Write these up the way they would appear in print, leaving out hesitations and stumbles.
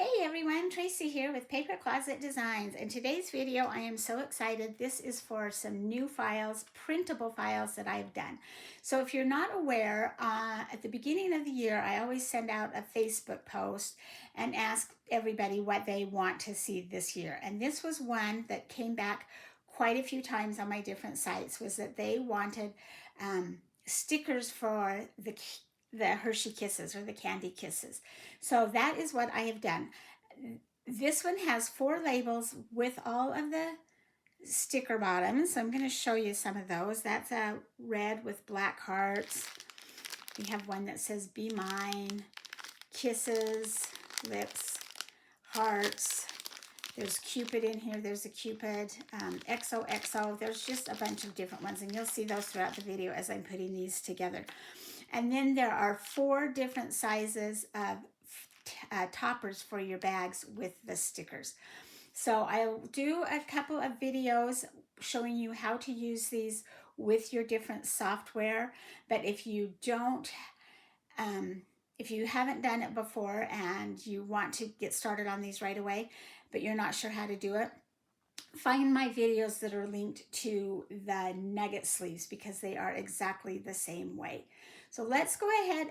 Hey everyone, Tracy here with Paper Closet Designs. In today's video, I am so excited. This is for some new files, printable files that I've done. So if you're not aware, at the beginning of the year, I always send out a Facebook post and ask everybody what they want to see this year. And this was one that came back quite a few times on my different sites, was that they wanted stickers for the Hershey Kisses or the Candy Kisses. So that is what I have done. This one has 4 labels with all of the sticker bottoms. So I'm going to show you some of those. That's a red with black hearts. We have one that says Be Mine, Kisses, Lips, Hearts. There's Cupid in here. There's a Cupid, XOXO. There's just a bunch of different ones, and you'll see those throughout the video as I'm putting these together. And then there are 4 different sizes of toppers for your bags with the stickers. So I'll do a couple of videos showing you how to use these with your different software. But if you haven't done it before and you want to get started on these right away, but you're not sure how to do it, find my videos that are linked to the nugget sleeves because they are exactly the same way. So let's go ahead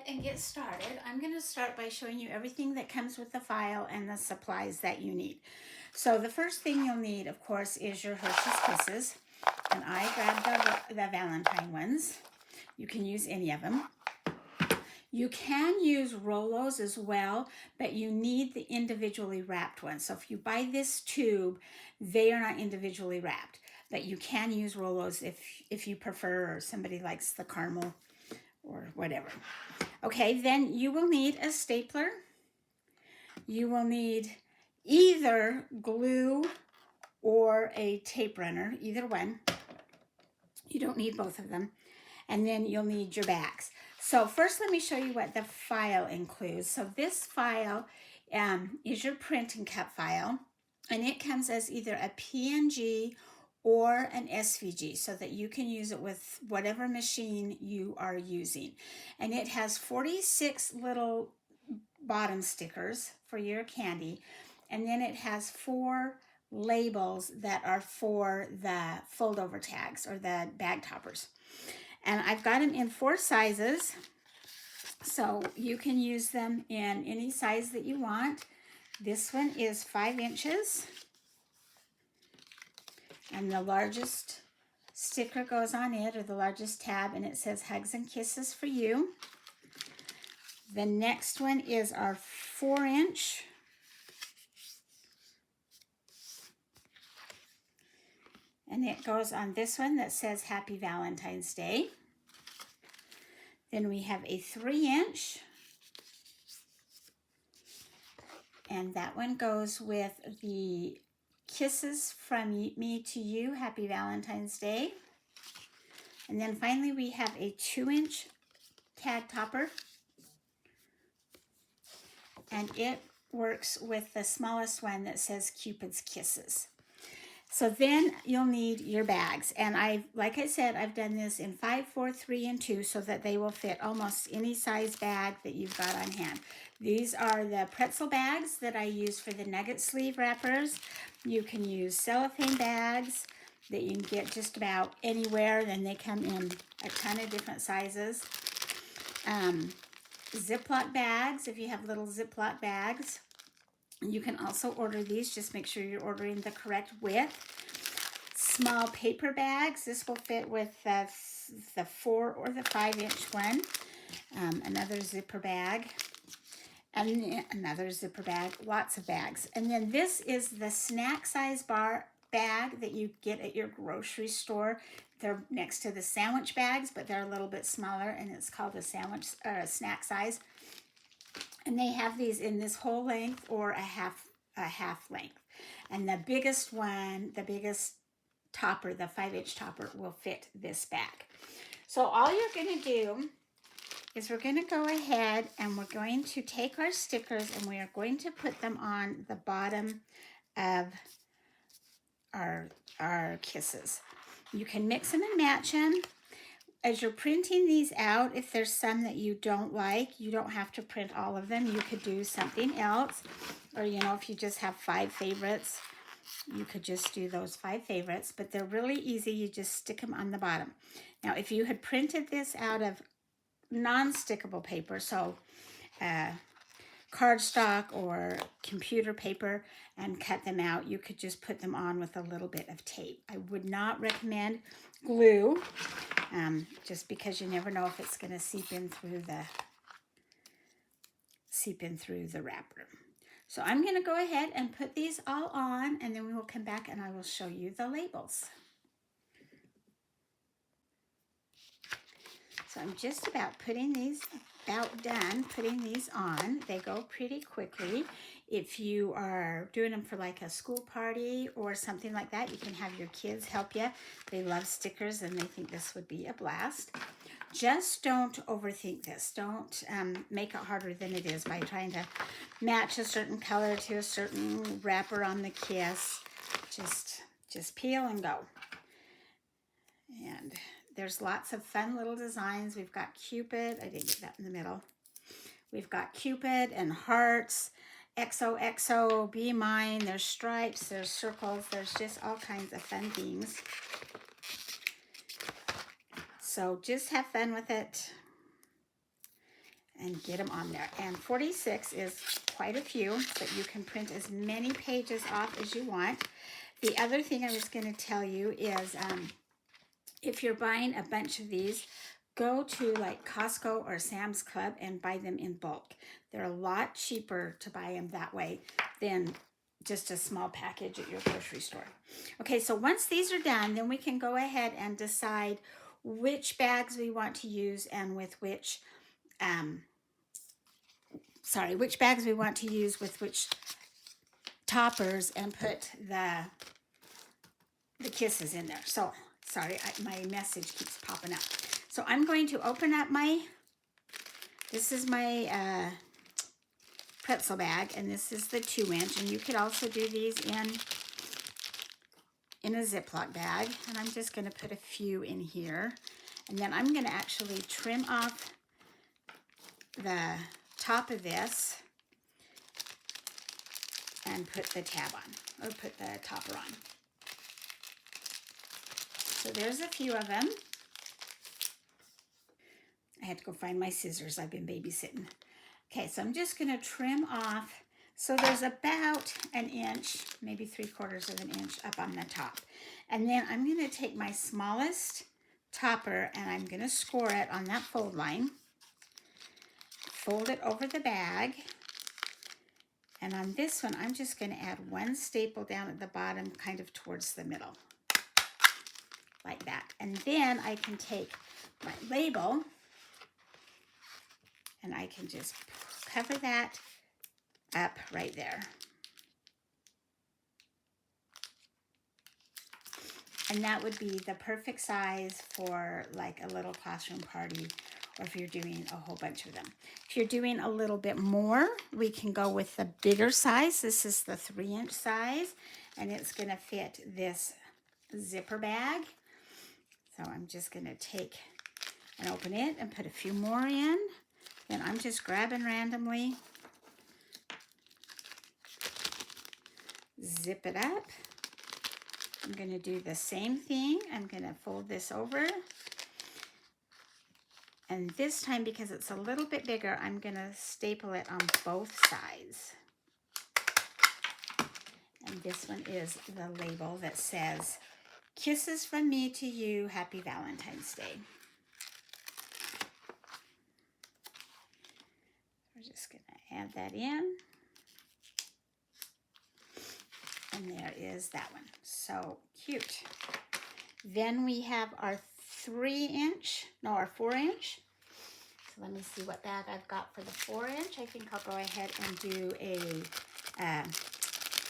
and get started. I'm going to start by showing you everything that comes with the file and the supplies that you need. So the first thing you'll need, of course, is your Hershey's Kisses. And I grabbed the Valentine ones. You can use any of them. You can use Rolos as well, but you need the individually wrapped ones. So if you buy this tube, they are not individually wrapped, but you can use Rolos if you prefer, or somebody likes the caramel or whatever. Okay, then you will need a stapler. You will need either glue or a tape runner, either one. You don't need both of them. And then you'll need your bags. So first, let me show you what the file includes. So this file is your print and cut file, and it comes as either a PNG or an SVG so that you can use it with whatever machine you are using. And it has 46 little bottom stickers for your candy, and then it has 4 labels that are for the fold over tags or the bag toppers. And I've got them in 4 sizes, so you can use them in any size that you want. This one is 5 inches, and the largest sticker goes on it, or the largest tab, and it says Hugs and Kisses for You. The next one is our 4-inch. And it goes on this one that says Happy Valentine's Day. Then we have a 3-inch. And that one goes with the Kisses from Me to You, Happy Valentine's Day. And then finally we have a 2-inch tag topper. And it works with the smallest one that says Cupid's Kisses. So then you'll need your bags. And like I said, I've done this in 5, 4, 3, and 2 so that they will fit almost any size bag that you've got on hand. These are the pretzel bags that I use for the nugget sleeve wrappers. You can use cellophane bags that you can get just about anywhere. Then they come in a ton of different sizes. Ziploc bags, if you have little Ziploc bags. You can also order these. Just make sure you're ordering the correct width. Small paper bags. This will fit with the 4 or the 5-inch one. Another zipper bag. And another zipper bag. Lots of bags. And then this is the snack size bag that you get at your grocery store. They're next to the sandwich bags, but they're a little bit smaller, and it's called a snack size. And they have these in this whole length or a half length. And the biggest one, the biggest topper, the 5-inch topper, will fit this bag. So all you're going to do is we're going to go ahead and we're going to take our stickers and we are going to put them on the bottom of our kisses. You can mix them and match them. as you're printing these out, if there's some that you don't like, you don't have to print all of them. You could do something else. Or, you know, if you just have 5 favorites, you could just do those 5 favorites. But they're really easy. You just stick them on the bottom. Now, if you had printed this out of non-stickable paper, so cardstock or computer paper, and cut them out, you could just put them on with a little bit of tape. I would not recommend glue, just because you never know if it's going to seep in through the wrapper. So I'm going to go ahead and put these all on, and then we will come back and I will show you the labels. So I'm just about done putting these on. They go pretty quickly. If you are doing them for like a school party or something like that, you can have your kids help you. They love stickers and they think this would be a blast. Just don't overthink this. Don't make it harder than it is by trying to match a certain color to a certain wrapper on the kiss. Just peel and go. And there's lots of fun little designs. We've got Cupid. I didn't get that in the middle. We've got Cupid and hearts, XOXO, Be Mine. There's stripes, there's circles. There's just all kinds of fun things. So just have fun with it and get them on there. And 46 is quite a few, but you can print as many pages off as you want. The other thing I was going to tell you is if you're buying a bunch of these, go to like Costco or Sam's Club and buy them in bulk. They're a lot cheaper to buy them that way than just a small package at your grocery store. Okay, so once these are done, then we can go ahead and decide which bags we want to use and with which, which bags we want to use with which toppers, and put the kisses in there. So, sorry, my message keeps popping up. So I'm going to open up this is my pretzel bag, and this is the 2-inch, and you could also do these in a Ziploc bag, and I'm just going to put a few in here, and then I'm going to actually trim off the top of this and put the tab on, or put the topper on. So there's a few of them. I had to go find my scissors. I've been babysitting. Okay, so I'm just going to trim off. So there's about an inch, maybe 3/4 of an inch up on the top. And then I'm going to take my smallest topper and I'm going to score it on that fold line. Fold it over the bag. And on this one, I'm just going to add 1 staple down at the bottom, kind of towards the middle. Like that. And then I can take my label and I can just cover that up right there. And that would be the perfect size for like a little classroom party, or if you're doing a whole bunch of them. If you're doing a little bit more, we can go with the bigger size. This is the 3-inch size, and it's going to fit this zipper bag. So I'm just going to take and open it and put a few more in. Then I'm just grabbing randomly, zip it up. I'm going to do the same thing. I'm going to fold this over. And this time, because it's a little bit bigger, I'm going to staple it on both sides. And this one is the label that says, "Kisses from me to you, Happy Valentine's Day." We're just going to add that in. And there is that one. So cute. Then we have our 4-inch. So let me see what bag I've got for the 4-inch. I think I'll go ahead and do a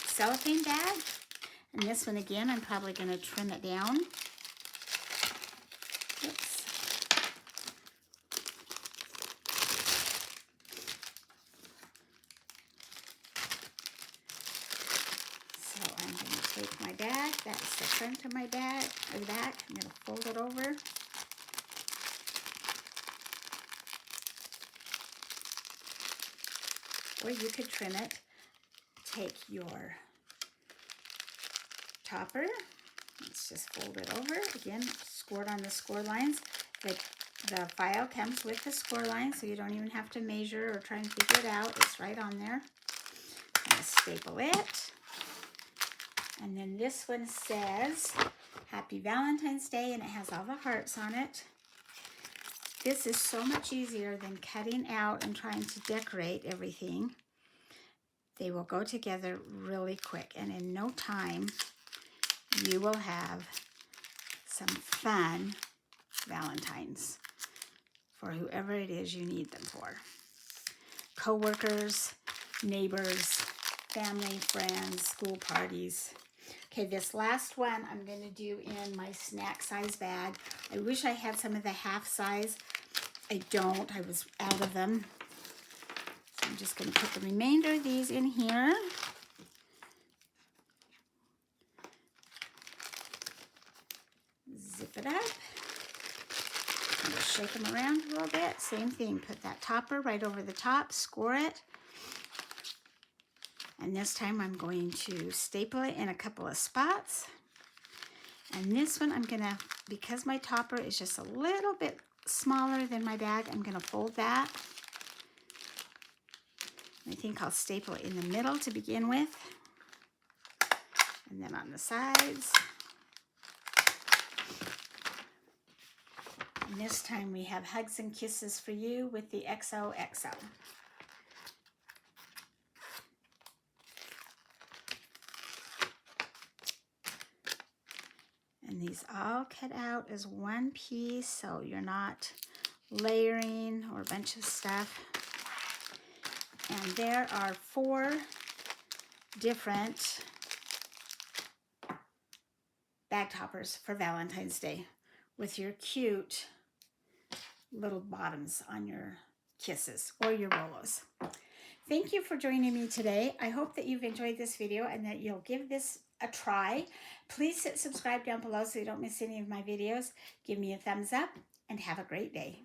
cellophane bag. And this one again, I'm probably going to trim it down. Oops. So I'm going to take my bag. That's the front of my bag, or the back. I'm going to fold it over. or you could trim it. Take your topper, let's just fold it over. Again, score it on the score lines. The file comes with the score line, so you don't even have to measure or try and figure it out. It's right on there. I'm going to staple it. And then this one says, Happy Valentine's Day, and it has all the hearts on it. This is so much easier than cutting out and trying to decorate everything. They will go together really quick, and in no time, you will have some fun Valentines for whoever it is you need them for. Coworkers, neighbors, family, friends, school parties. Okay, this last one I'm going to do in my snack size bag. I wish I had some of the half size. I don't. I was out of them. So I'm just going to put the remainder of these in here. Zip it up. I'm going to shake them around a little bit. Same thing. Put that topper right over the top. Score it. And this time I'm going to staple it in a couple of spots. And this one I'm going to, because my topper is just a little bit smaller than my bag, I'm going to fold that. I think I'll staple it in the middle to begin with. And then on the sides. And this time we have Hugs and Kisses for You with the XOXO. And these all cut out as one piece, so you're not layering or a bunch of stuff. And there are 4 different bag toppers for Valentine's Day with your cute little bottoms on your kisses or your bolos. Thank you for joining me today. I hope that you've enjoyed this video and that you'll give this a try. Please hit subscribe down below so you don't miss any of my videos. Give me a thumbs up and have a great day.